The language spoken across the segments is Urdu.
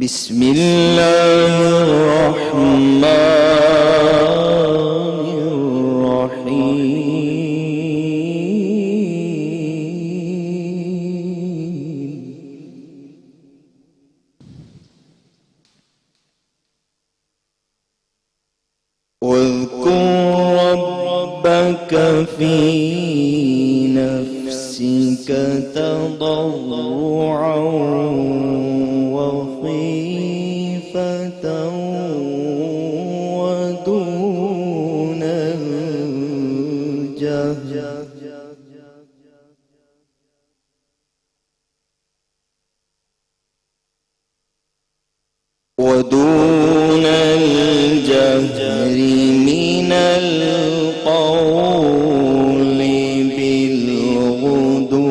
بسم الله الرحمن الرحيم. واذكر ربك في نفسك تضرعا وخيفة ودون الجهر من القول بالغدو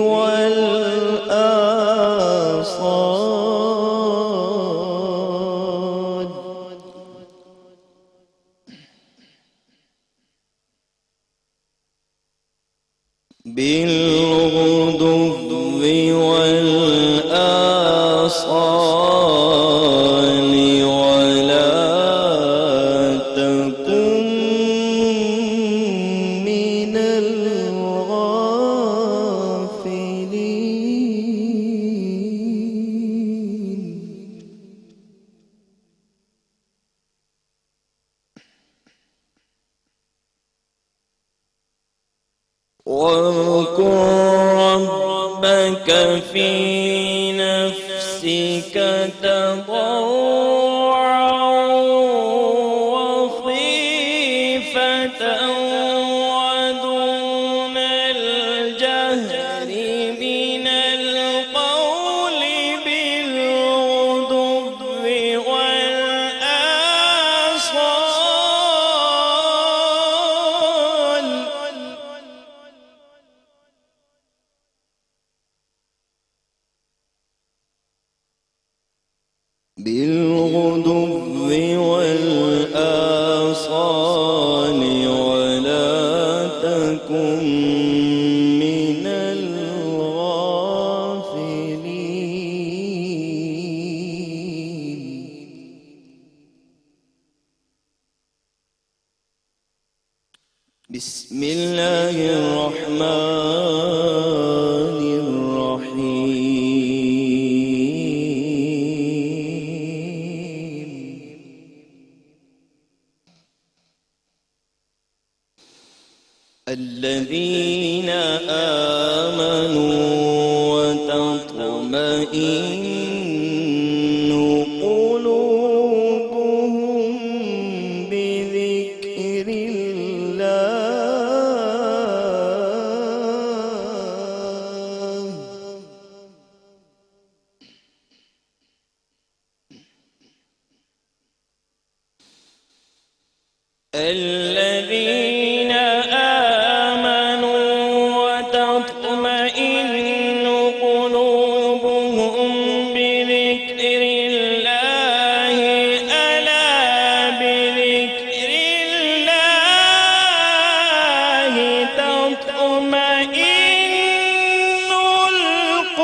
والآصال. بالغدو والآصال ولا تكن من الغافلين. واذكر ربك في نفسك تضرعا وخيفة ودون الجهر من القول بالغدو والآصال. بالغدو والآصال ولا تكن من الغافلين. بسم الله الرحمن الرحيم. الذين آمنوا وتطمئن قلوبهم بذكر الله. الذين آمنوا وتطمئن قلوبهم بذكر الله. ألا بذكر الله تطمئن القلوب.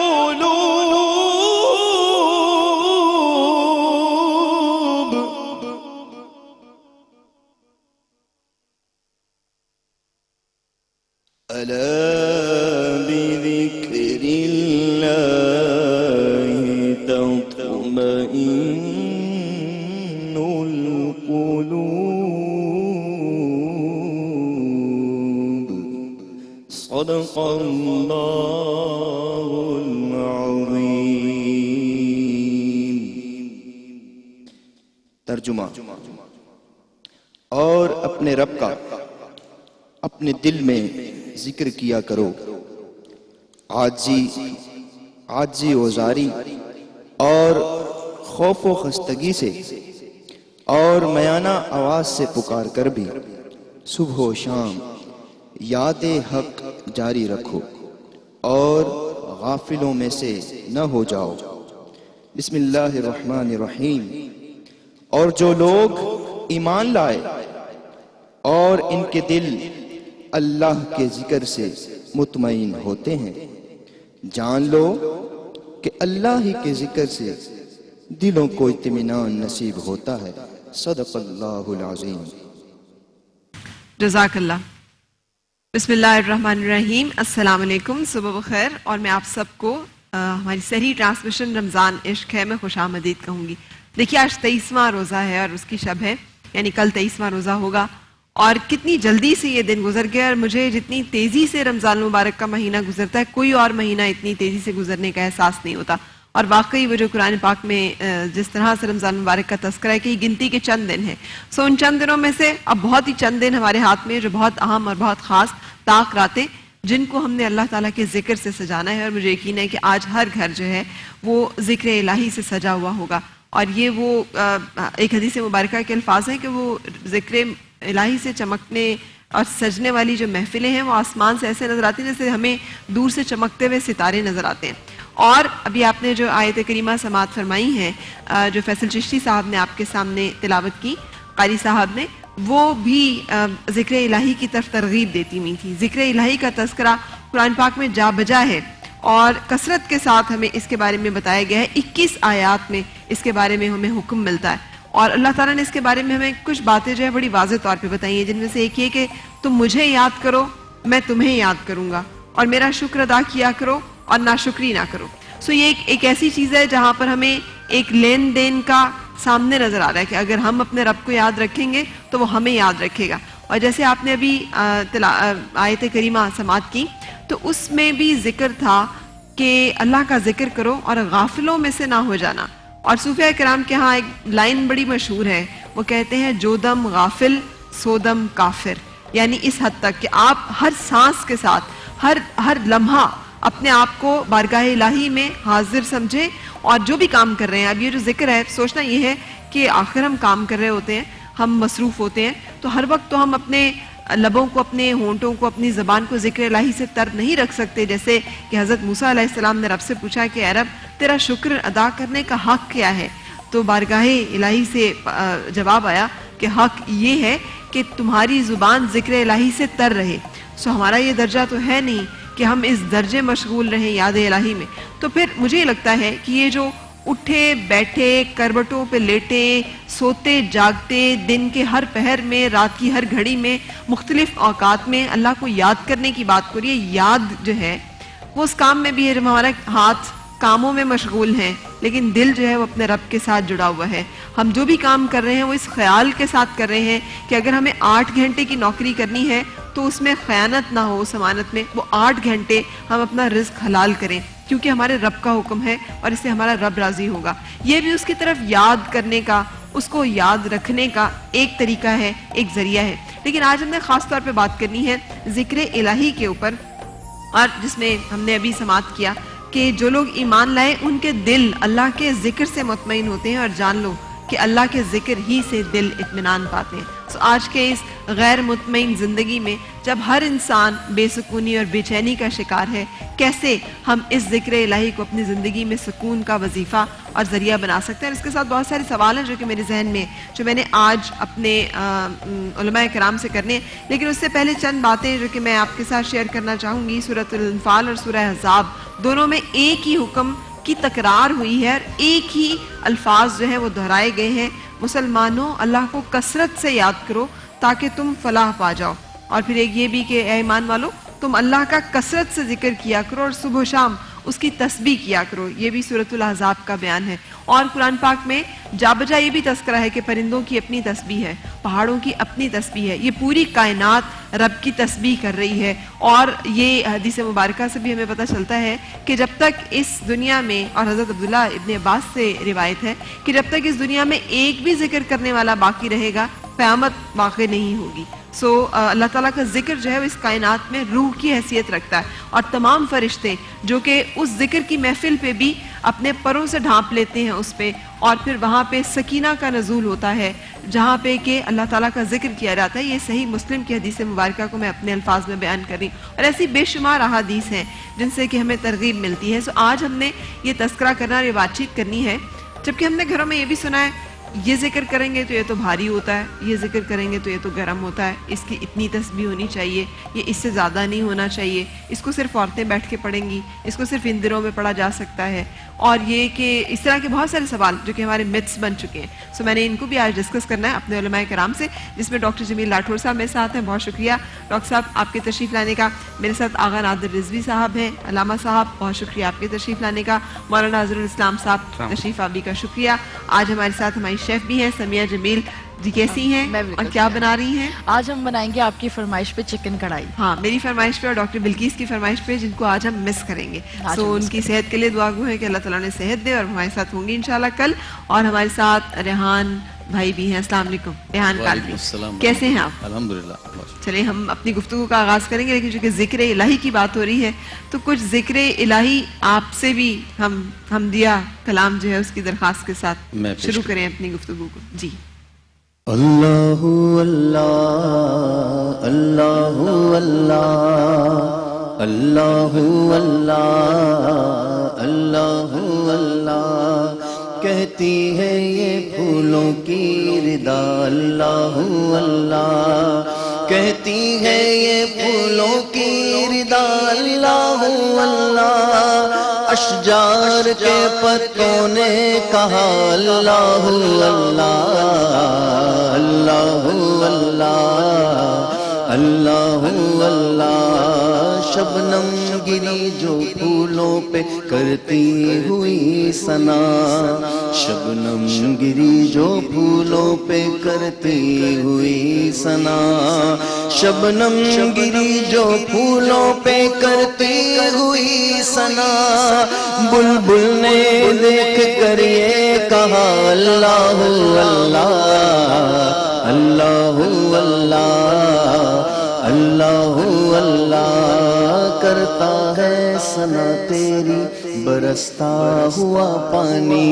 ألا بذكر الله تطمئن القلوب. صدق الله العظيم. ترجمہ: اور اپنے رب کا اپنے دل میں ذکر کیا کرو، عاجزی و زاری اور خوف و خستگی سے، اور میانہ آواز سے پکار کر بھی صبح و شام یاد حق جاری رکھو اور غافلوں میں سے نہ ہو جاؤ۔ بسم اللہ الرحمن الرحیم۔ اور جو لوگ ایمان لائے اور ان کے دل اللہ کے ذکر سے مطمئن ہوتے ہیں، جان لو کہ اللہ ہی کے ذکر سے دلوں کو اطمینان نصیب ہوتا ہے۔ صدق اللہ العظیم۔ جزاک اللہ۔ بسم اللہ الرحمن الرحیم۔ السلام علیکم، صبح بخیر، اور میں آپ سب کو ہماری سحری ٹرانسمیشن رمضان عشق ہے میں خوش آمدید کہوں گی۔ دیکھیے آج 23واں روزہ ہے اور اس کی شب ہے، یعنی کل 23واں روزہ ہوگا، اور کتنی جلدی سے یہ دن گزر گیا، اور مجھے جتنی تیزی سے رمضان المبارک کا مہینہ گزرتا ہے کوئی اور مہینہ اتنی تیزی سے گزرنے کا احساس نہیں ہوتا۔ اور واقعی وہ جو قرآن پاک میں جس طرح سے رمضان المبارک کا تذکرہ ہے کہ یہ گنتی کے چند دن ہیں، سو ان چند دنوں میں سے اب بہت ہی چند دن ہمارے ہاتھ میں جو بہت اہم اور بہت خاص طاق راتیں جن کو ہم نے اللہ تعالیٰ کے ذکر سے سجانا ہے، اور مجھے یقین ہے کہ آج ہر گھر جو ہے وہ ذکر الہی سے سجا ہوا ہوگا۔ اور یہ وہ ایک حدیث مبارکہ کے الفاظ ہیں کہ وہ ذکر الہی سے چمکنے اور سجنے والی جو محفلیں ہیں وہ آسمان سے ایسے نظر آتی ہیں جیسے ہمیں دور سے چمکتے ہوئے ستارے نظر آتے ہیں۔ اور ابھی آپ نے جو آیت کریمہ سماعت فرمائی ہیں جو فیصل چشتی صاحب نے آپ کے سامنے تلاوت کی، قاری صاحب نے، وہ بھی ذکر الہی کی طرف ترغیب دیتی ہوئی تھی۔ ذکر الہی کا تذکرہ قرآن پاک میں جا بجا ہے، اور کثرت کے ساتھ ہمیں اس کے بارے میں بتایا گیا ہے۔ 21 آیات میں اس کے بارے میں ہمیں حکم ملتا ہے، اور اللہ تعالیٰ نے اس کے بارے میں ہمیں کچھ باتیں جو ہے بڑی واضح طور پہ بتائی ہیں، جن میں سے ایک یہ کہ تم مجھے یاد کرو میں تمہیں یاد کروں گا، اور میرا شکر ادا کیا کرو اور ناشکری نہ کرو۔ سو یہ ایک ایسی چیز ہے جہاں پر ہمیں ایک لین دین کا سامنے نظر آ رہا ہے کہ اگر ہم اپنے رب کو یاد رکھیں گے تو وہ ہمیں یاد رکھے گا۔ اور جیسے آپ نے ابھی آیت کریمہ سماعت کی تو اس میں بھی ذکر تھا کہ اللہ کا ذکر کرو اور غافلوں میں سے نہ ہو جانا۔ اور صوفیاء کرام کے ہاں ایک لائن بڑی مشہور ہے، وہ کہتے ہیں جو دم غافل سو دم کافر، یعنی اس حد تک کہ آپ ہر سانس کے ساتھ ہر لمحہ اپنے آپ کو بارگاہ الہی میں حاضر سمجھیں، اور جو بھی کام کر رہے ہیں، اب یہ جو ذکر ہے سوچنا یہ ہے کہ آخر ہم کام کر رہے ہوتے ہیں، ہم مصروف ہوتے ہیں، تو ہر وقت تو ہم اپنے لبوں کو، اپنے ہونٹوں کو، اپنی زبان کو ذکر الہی سے تر نہیں رکھ سکتے۔ جیسے کہ حضرت موسیٰ علیہ السلام نے رب سے پوچھا کہ اے رب تیرا شکر ادا کرنے کا حق کیا ہے، تو بارگاہ الہی سے جواب آیا کہ حق یہ ہے کہ تمہاری زبان ذکر الہی سے تر رہے۔ سو ہمارا یہ درجہ تو ہے نہیں کہ ہم اس درجے مشغول رہیں یاد الہی میں۔ تو پھر مجھے یہ لگتا ہے کہ یہ جو اٹھے بیٹھے، کروٹوں پہ لیٹے، سوتے جاگتے، دن کے ہر پہر میں، رات کی ہر گھڑی میں، مختلف اوقات میں اللہ کو یاد کرنے کی بات کریے، یاد جو ہے وہ اس کام میں بھی ہے جب ہمارا ہاتھ کاموں میں مشغول ہیں لیکن دل جو ہے وہ اپنے رب کے ساتھ جڑا ہوا ہے۔ ہم جو بھی کام کر رہے ہیں وہ اس خیال کے ساتھ کر رہے ہیں کہ اگر ہمیں 8 گھنٹے کی نوکری کرنی ہے تو اس میں خیانت نہ ہو، اس امانت میں، وہ 8 گھنٹے ہم اپنا رزق حلال کریں کیونکہ ہمارے رب کا حکم ہے اور اس سے ہمارا رب راضی ہوگا۔ یہ بھی اس کی طرف یاد کرنے کا، اس کو یاد رکھنے کا ایک طریقہ ہے، ایک ذریعہ ہے۔ لیکن آج ہم نے خاص طور پہ بات کرنی ہے ذکر الہی کے اوپر، اور جس میں ہم نے ابھی سماعت کیا کہ جو لوگ ایمان لائے ان کے دل اللہ کے ذکر سے مطمئن ہوتے ہیں، اور جان لو کہ اللہ کے ذکر ہی سے دل اطمینان پاتے ہیں۔ آج کے اس غیر مطمئن زندگی میں جب ہر انسان بے سکونی اور بے چینی کا شکار ہے، کیسے ہم اس ذکر الہی کو اپنی زندگی میں سکون کا وظیفہ اور ذریعہ بنا سکتے ہیں۔ اس کے ساتھ بہت سارے سوال ہیں جو کہ میرے ذہن میں، جو میں نے آج اپنے علماء کرام سے کرنے ہیں، لیکن اس سے پہلے چند باتیں جو کہ میں آپ کے ساتھ شیئر کرنا چاہوں گی۔ سورۃ الانفال اور سورہ احزاب دونوں میں ایک ہی حکم کی تکرار ہوئی ہے اور ایک ہی الفاظ جو ہیں وہ دہرائے گئے ہیں، مسلمانوں اللہ کو کثرت سے یاد کرو تاکہ تم فلاح پا جاؤ۔ اور پھر ایک یہ بھی کہ اے ایمان والو تم اللہ کا کثرت سے ذکر کیا کرو اور صبح و شام اس کی تسبیح کیا کرو، یہ بھی سورۃ الاحزاب کا بیان ہے۔ اور قرآن پاک میں جا بجا یہ بھی تذکرہ ہے کہ پرندوں کی اپنی تسبیح ہے، پہاڑوں کی اپنی تسبیح ہے، یہ پوری کائنات رب کی تسبیح کر رہی ہے۔ اور یہ حدیث مبارکہ سے بھی ہمیں پتہ چلتا ہے کہ جب تک اس دنیا میں، اور حضرت عبداللہ ابن عباس سے روایت ہے کہ جب تک اس دنیا میں ایک بھی ذکر کرنے والا باقی رہے گا قیامت واقع نہیں ہوگی۔ اللہ تعالیٰ کا ذکر جو ہے وہ اس کائنات میں روح کی حیثیت رکھتا ہے، اور تمام فرشتے جو کہ اس ذکر کی محفل پہ بھی اپنے پروں سے ڈھانپ لیتے ہیں اس پہ، اور پھر وہاں پہ سکینہ کا نزول ہوتا ہے جہاں پہ کہ اللہ تعالیٰ کا ذکر کیا جاتا ہے۔ یہ صحیح مسلم کی حدیث مبارکہ کو میں اپنے الفاظ میں بیان کر رہی ہوں، اور ایسی بے شمار احادیث ہیں جن سے کہ ہمیں ترغیب ملتی ہے۔ آج ہم نے یہ تذکرہ کرنا اور یہ بات چیت کرنی ہے، جبکہ ہم نے گھروں میں یہ بھی سنا ہے یہ ذکر کریں گے تو یہ تو بھاری ہوتا ہے، یہ ذکر کریں گے تو یہ تو گرم ہوتا ہے، اس کی اتنی تسبیح ہونی چاہیے، یہ اس سے زیادہ نہیں ہونا چاہیے، اس کو صرف عورتیں بیٹھ کے پڑھیں گی، اس کو صرف ان دنوں میں پڑھا جا سکتا ہے۔ اور یہ کہ اس طرح کے بہت سارے سوال جو کہ ہمارے متس بن چکے ہیں. سو میں نے ان کو بھی آج ڈسکس کرنا ہے اپنے علماء کرام سے, جس میں ڈاکٹر جمیل راٹھور صاحب میرے ساتھ ہیں. بہت شکریہ ڈاکٹر صاحب آپ کے تشریف لانے کا. میرے ساتھ آغا نادر رضوی صاحب ہیں, علامہ صاحب بہت شکریہ آپ کے تشریف لانے کا. مولانا ناظر الاسلام صاحب تشریف آوری کا شکریہ. آج ہمارے ساتھ ہماری شیف بھی ہیں سمیہ جمیل جی. کیسی ہیں اور کیا بنا رہی ہیں؟ آج ہم بنائیں گے آپ کی فرمائش پہ چکن کڑھائی. ہاں, میری فرمائش پہ اور ڈاکٹر بلقیس کی فرمائش پہ, جن کو آج ہم مس کریں گے. سو ان کی صحت کے لیے دعا گو ہے کہ اللہ تعالیٰ نے صحت دے, اور ہمارے ساتھ ہوں گی انشاءاللہ کل. اور ہمارے ساتھ ریحان بھائی بھی ہیں. السلام علیکم ریحان کالوی, کیسے ہیں آپ؟ الحمدللہ. چلیں ہم اپنی گفتگو کا آغاز کریں گے, لیکن چونکہ ذکر الہی کی بات ہو رہی ہے تو کچھ ذکر الہی آپ سے بھی ہم حمدیہ کلام جو ہے اس کی درخواست کے ساتھ شروع کریں اپنی گفتگو کو. جی. اللہ اللہ اللہ اللہ اللہ اللہ اللہ اللہ کہتی ہے یہ پھولوں کی ردا. اللہ اللہ کہتی ہے یہ پھولوں کی ردا. اللہ اللہ اشجار کے پتوں نے کہا اللہ اللہ اللہ اللہ اللہ اللہ. شبنم گری جو پھولوں پہ کرتی ہوئی ثنا. شبنم گری جو پھولوں پہ کرتی ہوئی ثنا. شبنم گری جو پھولوں پہ کرتی ہوئی ثنا. بلبل نے دیکھ کر یہ کہا اللہ اللہ اللہ اللہ اللہ اللہ. کرتا ہے ثنا تیری برستا ہوا پانی.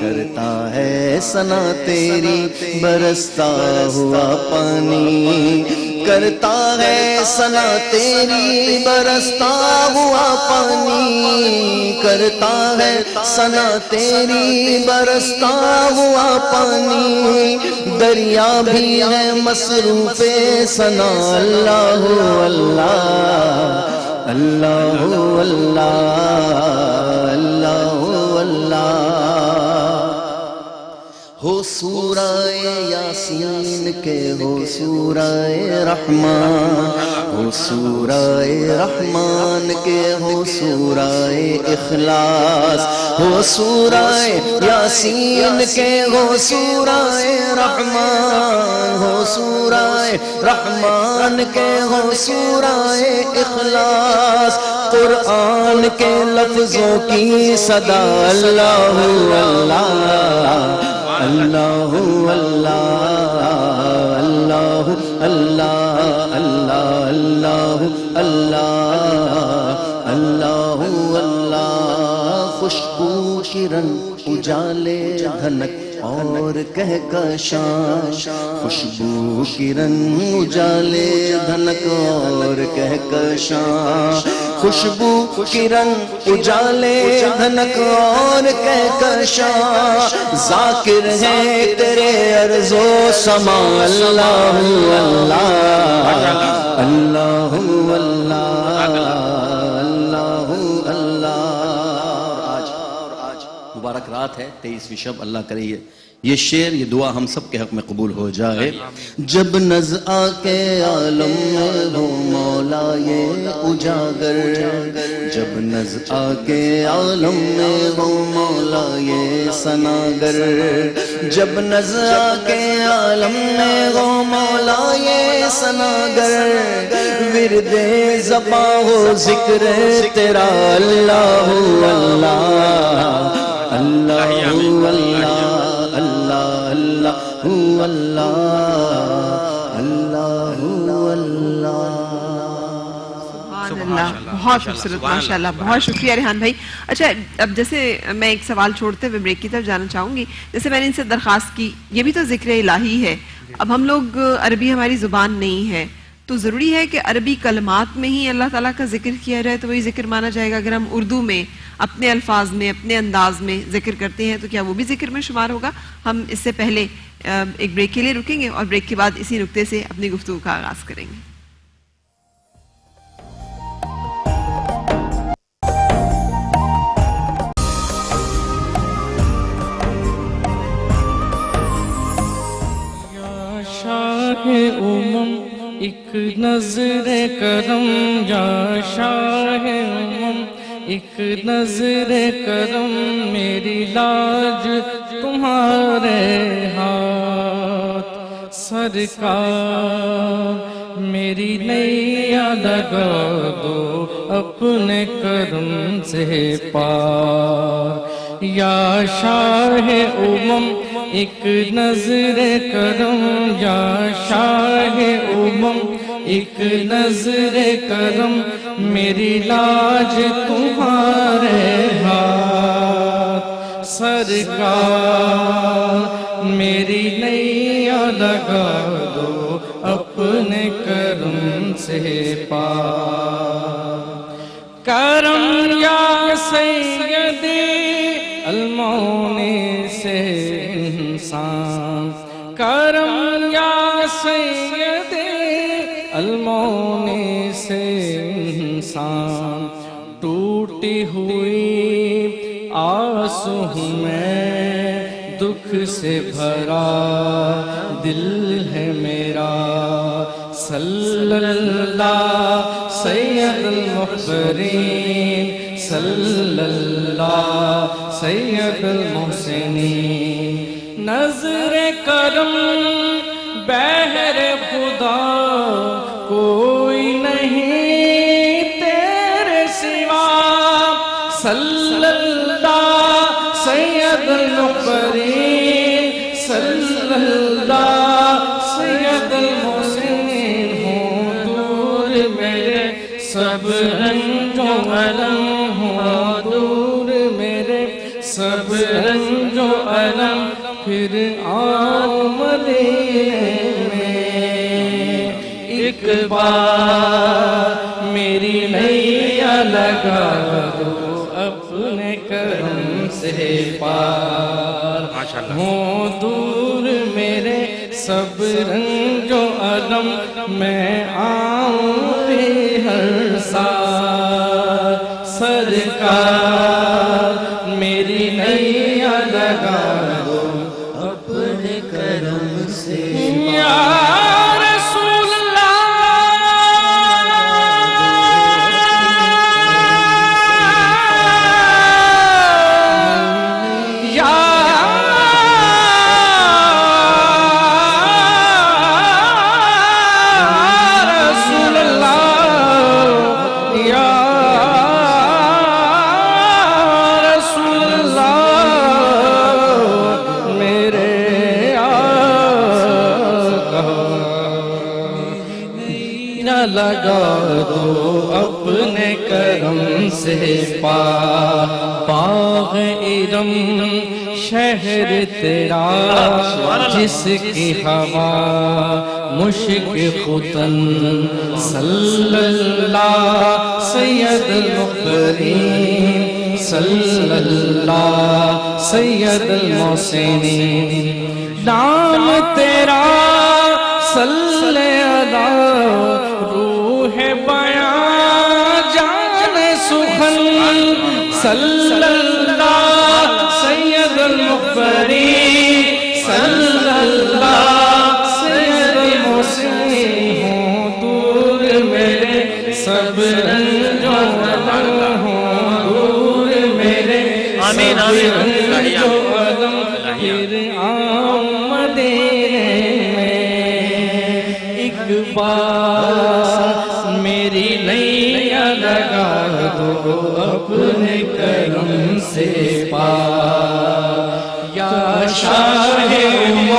کرتا ہے ثنا تیری برستا ہوا پانی. کرتا ہے ثنا تیری برستا ہوا پانی. کرتا ہے ثنا تیری برستا ہوا پانی. دریا بھی ہے مصروف ثنا. اللہ اللہ اللہ اللہ اللہ اللہ. ہو سورہ یاسین کے ہو سورہ رحمان. ہو سورہ رحمان کے ہو سورہ اخلاص. ہو سورہ یاسین کے ہو سورہ رحمان. ہو سورہ رحمان کے ہو سورہ اخلاص. قرآن کے لفظوں کی صدا. اللہ اللہ اللہ اللہ اللہ اللہ اللہ اللہ اللہ اللہ. خوشبو کرن اجالے دھنک اور کہکشاں. خوشبو کرن اجالے دھنک اور کہکشاں. خوشبو کرن اجالے دھنک اور کہکشاں. ذاکر ہے تیرے ارض و سما. اللہ اللہ اللہ اللہ اللہ اللہ. آج مبارک رات ہے 23ویں شب. اللہ کرے یہ شعر یہ دعا ہم سب کے حق میں قبول ہو جائے. جب نزع کے عالم میں ہو مولا یہ اجاگر. جب نزع کے عالم میں ہو مولا یہ ثناگر. جب نزع کے عالم میں ہو مولا یہ ثناگر. ورد زباں ہو ذکر تیرا. اللہ اللہ اللہ اللہ اللہ اللہ اللہ اللہ. سبحان اللہ, بہت خوبصورت, ماشاءاللہ. بہت شکریہ ریحان بھائی. اچھا, اب جیسے میں ایک سوال چھوڑتے ہوئے بریک کی طرف جانا چاہوں گی. جیسے میں نے ان سے درخواست کی, یہ بھی تو ذکر الہی ہے. اب ہم لوگ عربی ہماری زبان نہیں ہے, تو ضروری ہے کہ عربی کلمات میں ہی اللہ تعالیٰ کا ذکر کیا جائے تو وہی ذکر مانا جائے گا. اگر ہم اردو میں اپنے الفاظ میں اپنے انداز میں ذکر کرتے ہیں تو کیا وہ بھی ذکر میں شمار ہوگا؟ ہم اس سے پہلے ایک بریک کے لیے رکیں گے اور بریک کے بعد اسی نقطے سے اپنی گفتگو کا آغاز کریں گے. نظر کرم یا شاہ امم، ایک نظر کرم میری لاج تمہارے ہاتھ، سرکار میری نیا لگا دو اپنے کرم سے پار، یا شاہ امم ایک نظر کرم، یا شاہ امم ایک نظر کرم میری لاج تمہارے ہاتھ، سرکار میری نیا لگا دو اپنے کرم سے پار، کرم یا سیدی المونی سے انسان، کرم یا سیدی المونی سے انسان، ٹوٹی ہوئی آنسو ہوں میں، دکھ سے بھرا دل ہے میرا، صلی اللہ سید المخبرین، صلی اللہ سید المحسنین، نظر کرم بہر خدا کوئی نہیں تیرے سوا، صلی اللہ سید المخبرین، صلی اللہ سید المحسنین، ہوں دور میرے سب رنج و الم، ہوں دور میرے سب رنج و الم، پھر آؤں مدینے میں ایک بار میری نیا لگا دو اپنے کرم سے پار، ہوں دور میرے سب رنج و الم، میں آؤں بھی ہر سال، سرکار میری نیا لگا دو اپنے کرم سے پار، لگا دو اپنے کرم سے پار، باغ ارم شہر تیرا جس کی ہوا مشک ختن، صلی اللہ سید المخبرین، صلی اللہ سید المحسنین، نام تیرا صلی اللہ روح بیان جان سخن، صلی اللہ سید المخبرین، صلی اللہ سید المحسنین، ہوں دور میرے سب رنج و الم، ہوں دور میرے سب رنج و الم، پھر آؤں مدینے بار میری نیا لگا دو اپنے کرم سے پار، یا شاہ امم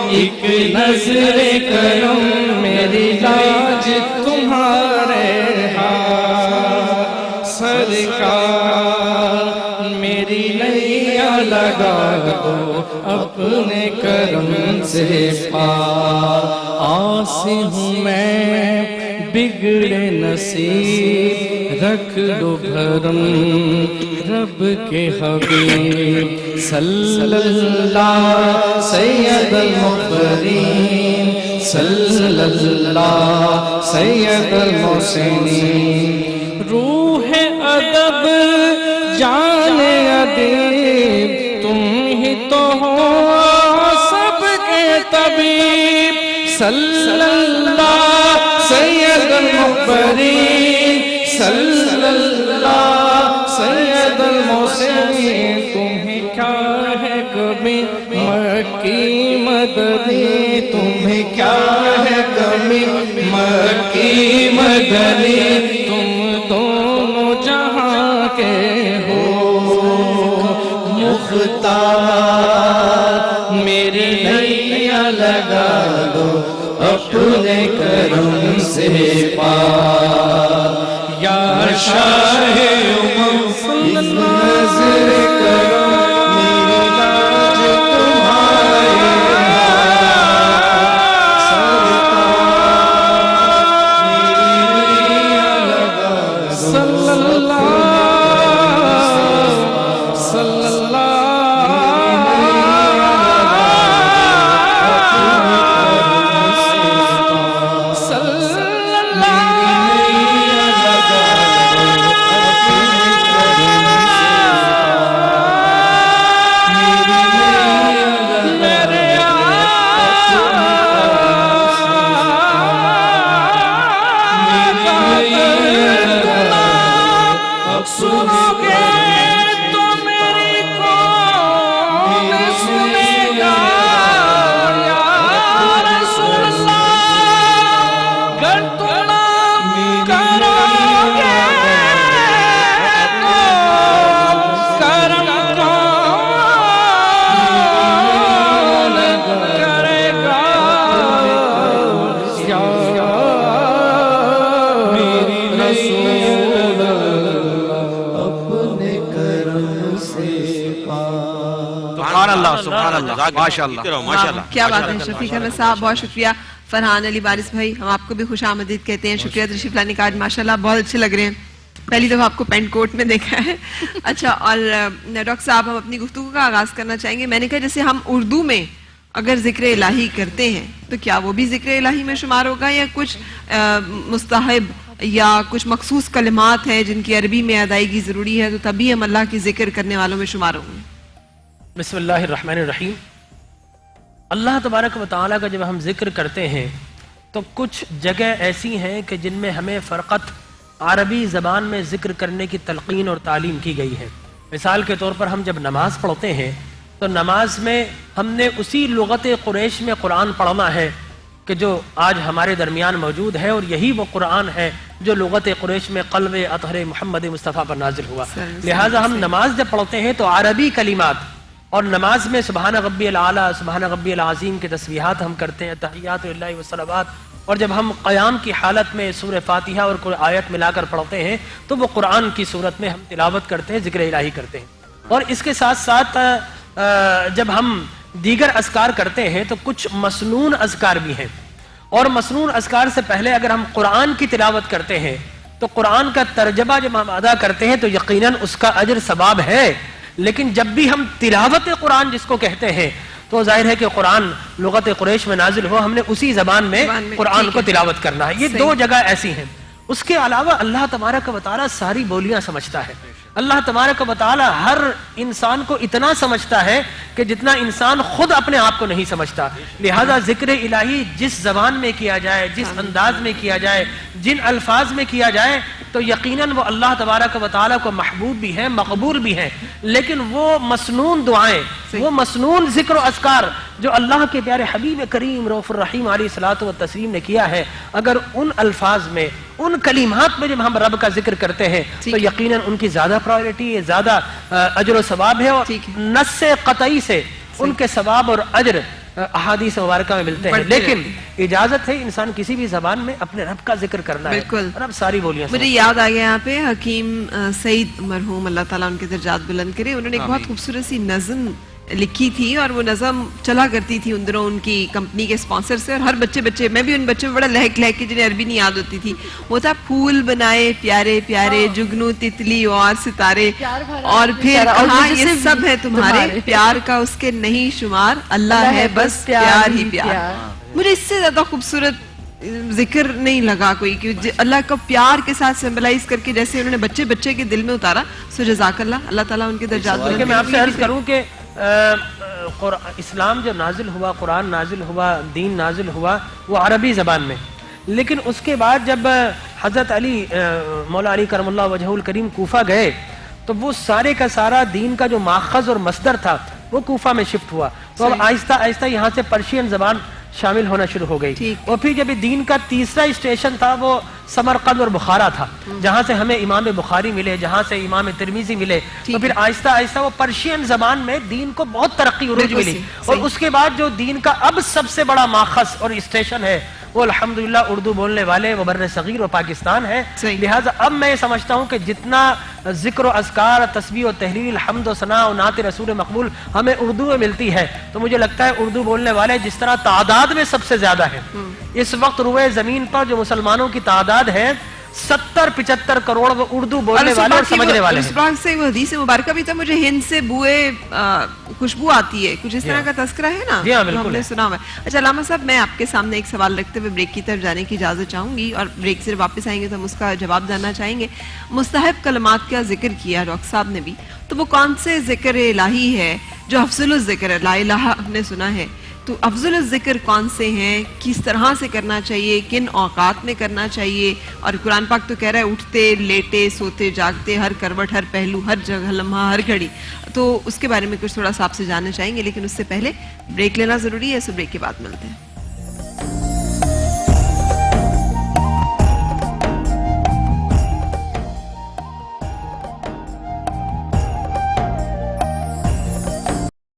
ایک نظر کرم میری لاج تمہارے ہاتھ، سرکار میری نیا لگا دو اپنے کرم سے پار، آسی ہوں میں بگڑے نصیب، رکھ لو بھرم رب کے حبیب، صلی اللہ سید المخبرین، صلی اللہ سید المحسنین، روح ادب جان ادیب تم ہی تو ہو سب کے طبیب، صلی اللہ سید المخبرین صلی اللہ سید المحسنین تمہیں کیا ہے کبھی مکی مدنی تمہیں کیا ہے کبھی مکی مدنی تم دونوں جہاں کے ہو مختار میری نیا لگا دو اپنے کرم سے پار یا شاہ امم صلی اللہ نظر کرو میری لاج تمہارے صلی اللہ صلی اللہ کیا بات ہے شفیق احمد صاحب، بہت شکریہ. فرحان علی وارث بھائی، ہم آپ کو بھی خوش آمدید کہتے ہیں. شکریہ تشریف لانے کا. آج ماشاءاللہ بہت اچھے لگ رہے ہیں، پہلی دفعہ آپ کو پینٹ کوٹ میں دیکھا ہے. اچھا، اور ڈاکٹر صاحب ہم اپنی گفتگو کا آغاز کرنا چاہیں گے. میں نے کہا جیسے ہم اردو میں اگر ذکر الہی کرتے ہیں تو کیا وہ بھی ذکر الہی میں شمار ہوگا، یا کچھ مستحب یا کچھ مخصوص کلمات ہیں جن کی عربی میں ادائیگی ضروری ہے تو تبھی ہم اللہ کی ذکر کرنے والوں میں شمار ہوں گے؟ بسم اللہ الرحمن الرحیم. اللہ تبارک و تعالیٰ کا جب ہم ذکر کرتے ہیں تو کچھ جگہ ایسی ہیں کہ جن میں ہمیں فرقت عربی زبان میں ذکر کرنے کی تلقین اور تعلیم کی گئی ہے. مثال کے طور پر ہم جب نماز پڑھتے ہیں تو نماز میں ہم نے اسی لغت قریش میں قرآن پڑھنا ہے کہ جو آج ہمارے درمیان موجود ہے، اور یہی وہ قرآن ہے جو لغت قریش میں قلب اطہر محمد مصطفیٰ پر نازل ہوا. لہٰذا ہم نماز جب پڑھتے ہیں تو عربی کلمات، اور نماز میں سبحان ربی الاعلیٰ سبحان ربی العظیم کے تسبیحات ہم کرتے ہیں، تحیات للہ والصلوات. اور جب ہم قیام کی حالت میں سورہ فاتحہ اور کوئی آیت ملا کر پڑھتے ہیں تو وہ قرآن کی صورت میں ہم تلاوت کرتے ہیں، ذکر الہی کرتے ہیں. اور اس کے ساتھ ساتھ جب ہم دیگر اذکار کرتے ہیں تو کچھ مسنون اذکار بھی ہیں، اور مسنون اذکار سے پہلے اگر ہم قرآن کی تلاوت کرتے ہیں تو قرآن کا ترجمہ جب ہم ادا کرتے ہیں تو یقیناً اس کا اجر ثواب ہے. لیکن جب بھی ہم تلاوت قرآن جس کو کہتے ہیں تو ظاہر ہے کہ قرآن لغت قریش میں نازل ہو، ہم نے اسی زبان میں قرآن کو تلاوت کرنا ہے. یہ دو جگہ ایسی ہیں. اس کے علاوہ اللہ تبارک و تعالیٰ ساری بولیاں سمجھتا ہے. اللہ تبارک و تعالیٰ ہر انسان کو اتنا سمجھتا ہے کہ جتنا انسان خود اپنے آپ کو نہیں سمجھتا. لہذا ذکر الہی جس زبان میں کیا جائے، جس انداز میں کیا جائے، جن الفاظ میں کیا جائے تو یقیناً وہ اللہ تبارک و تعالیٰ کو محبوب بھی ہیں، مقبول بھی ہیں. لیکن وہ مسنون دعائیں، وہ مسنون ذکر و اذکار جو اللہ کے پیارے حبیب کریم رؤوف الرحیم علیہ الصلوۃ والتسلیم نے کیا ہے، اگر ان الفاظ میں، ان کلمات میں جب ہم رب کا ذکر کرتے ہیں تو یقیناً ان کی زیادہ پرائیورٹی ہے، زیادہ اجر و ثواب ہے. اور نص قطعی سے ان کے ثواب اور اجر احادیث مبارکہ میں ملتے ہیں. لیکن اجازت ہے انسان کسی بھی زبان میں اپنے رب کا ذکر کرنا ہے. رب ساری بولیاں. مجھے یاد آ گیا یہاں پہ حکیم سعید مرحوم، اللہ تعالیٰ ان کے درجات بلند کرے، انہوں نے ایک بہت خوبصورت سی نظم لکھی تھی، اور وہ نظم چلا کرتی تھی ان دنوں ان کی کمپنی کے اسپانسر سے. اور ہر بچے میں بھی ان بچوں میں بڑا لہک لہک کے جنہیں عربی نہیں یاد ہوتی تھی، وہ تھا پھول بنائے پیارے پیارے جگنو تتلی اور ستارے، اور پھر کہاں یہ سب ہے تمہارے، پیار کا اس کے نہیں شمار، اللہ ہے بس پیار ہی پیار. مجھے اس سے زیادہ خوبصورت ذکر نہیں لگا کوئی کہ اللہ کا پیار کے ساتھ سمبلائز کر کے جیسے انہوں نے بچے کے دل میں اتارا. سو جزاک اللہ، اللہ تعالیٰ ان کے درجات بلند کرے. میں آپ سے عرض کروں کہ اسلام جو نازل ہوا، قرآن نازل ہوا، دین نازل ہوا، وہ عربی زبان میں. لیکن اس کے بعد جب حضرت علی مولا علی کرم اللہ وجہہ الکریم کوفہ گئے تو وہ سارے کا سارا دین کا جو ماخذ اور مصدر تھا وہ کوفہ میں شفٹ ہوا. تو اب آہستہ آہستہ یہاں سے پرشین زبان شامل ہونا شروع ہو گئی. اور پھر جب دین کا تیسرا اسٹیشن تھا وہ سمرقند اور بخارا تھا, جہاں سے ہمیں امام بخاری ملے, جہاں سے امام ترمذی ملے. تو پھر آہستہ آہستہ وہ پرشین زبان میں دین کو بہت ترقی عروج ملی. اور اس کے بعد جو دین کا اب سب سے بڑا ماخذ اور اسٹیشن ہے وہ الحمدللہ اردو بولنے والے وہ بر صغیر و پاکستان ہے. لہٰذا اب میں یہ سمجھتا ہوں کہ جتنا ذکر و اذکار, تسبیح و تحلیل, حمد و ثنا و نعت رسول مقبول ہمیں اردو میں ملتی ہے, تو مجھے لگتا ہے اردو بولنے والے جس طرح تعداد میں سب سے زیادہ ہیں, اس وقت روئے زمین پر جو مسلمانوں کی تعداد ہے 70-75 کروڑ وہ اردو بولنے والے اور سمجھنے والے ہیں. اس بات سے وہ حدیث مبارکہ بھی تھا, مجھے ہند سے بوئے خوشبو آتی ہے, کچھ اس طرح کا تذکرہ ہے نا جو ہم نے سنا ہوا ہے. اچھا علامہ صاحب, میں آپ کے سامنے ایک سوال رکھتے ہوئے بریک کی طرف جانے کی اجازت چاہوں گی, اور بریک سے واپس آئیں گے تو ہم اس کا جواب جاننا چاہیں گے. مستحب کلمات کا ذکر کیا ڈاکٹر صاحب نے بھی, تو وہ کون سے ذکر الہی ہے جو افضل الذکر ہے؟ لا الہ ہم نے سنا ہے, تو افضل الذکر کون سے ہیں, کس طرح سے کرنا چاہیے, کن اوقات میں کرنا چاہیے؟ اور قرآن پاک تو کہہ رہا ہے اٹھتے لیٹے سوتے جاگتے, ہر کروٹ, ہر پہلو, ہر جگہ, لمحہ, ہر گھڑی. تو اس کے بارے میں کچھ تھوڑا سا آپ سے جاننا چاہیں گے, لیکن اس سے پہلے بریک لینا ضروری ہے, سو بریک کے بعد ملتے ہیں.